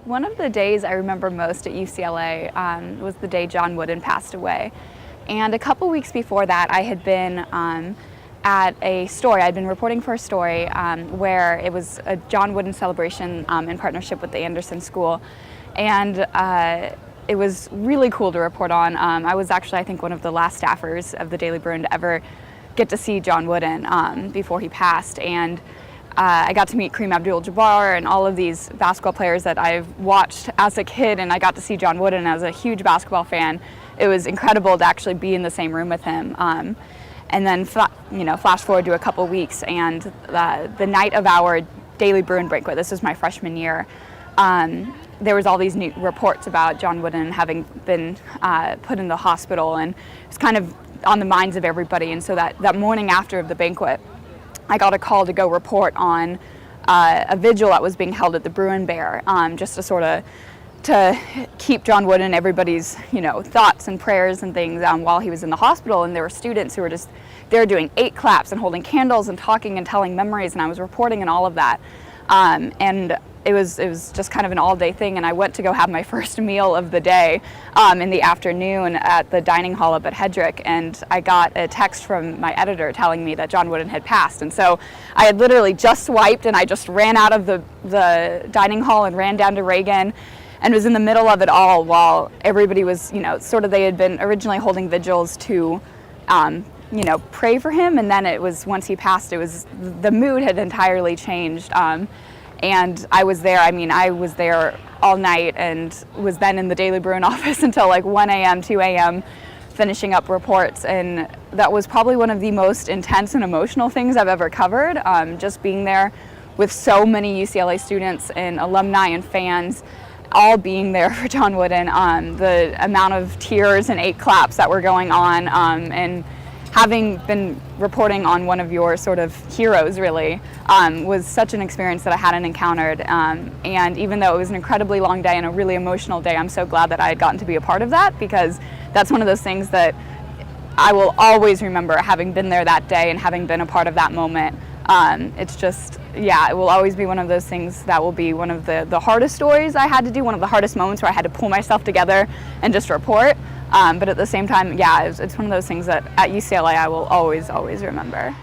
One of the days I remember most at UCLA was the day John Wooden passed away. And a couple weeks before that, I had been at a story. I'd been reporting for a story where it was a John Wooden celebration in partnership with the Anderson School. And it was really cool to report on. I was actually, I think, one of the last staffers of the Daily Bruin to ever get to see John Wooden before he passed. And I got to meet Kareem Abdul-Jabbar and all of these basketball players that I've watched as a kid, and I got to see John Wooden as a huge basketball fan. It was incredible to actually be in the same room with him. And then, flash forward to a couple weeks, and the night of our Daily Bruin banquet, this was my freshman year, there was all these new reports about John Wooden having been put in the hospital, and it was kind of on the minds of everybody. And so that morning after the banquet, I got a call to go report on a vigil that was being held at the Bruin Bear, just to sort of to keep John Wooden everybody's thoughts and prayers and things while he was in the hospital. And there were students who were just there doing 8 claps and holding candles and talking and telling memories, and I was reporting and all of that. And it was just kind of an all-day thing, and I went to go have my first meal of the day in the afternoon at the dining hall up at Hedrick, and I got a text from my editor telling me that John Wooden had passed. And so I had literally just swiped, and I just ran out of the dining hall and ran down to Reagan and was in the middle of it all while everybody was, they had been originally holding vigils to pray for him, and then it was, once he passed, the mood had entirely changed. And I was there. I was there all night and was then in the Daily Bruin office until like 1 a.m., 2 a.m., finishing up reports. And that was probably one of the most intense and emotional things I've ever covered, just being there with so many UCLA students and alumni and fans all being there for John Wooden. The amount of tears and 8 claps that were going on, and having been reporting on one of your sort of heroes, really, was such an experience that I hadn't encountered. And even though it was an incredibly long day and a really emotional day, I'm so glad that I had gotten to be a part of that, because that's one of those things that I will always remember, having been there that day and having been a part of that moment. It's just, it will always be one of those things that will be one of the hardest stories I had to do, one of the hardest moments where I had to pull myself together and just report. But at the same time, it's one of those things that at UCLA I will always, always remember.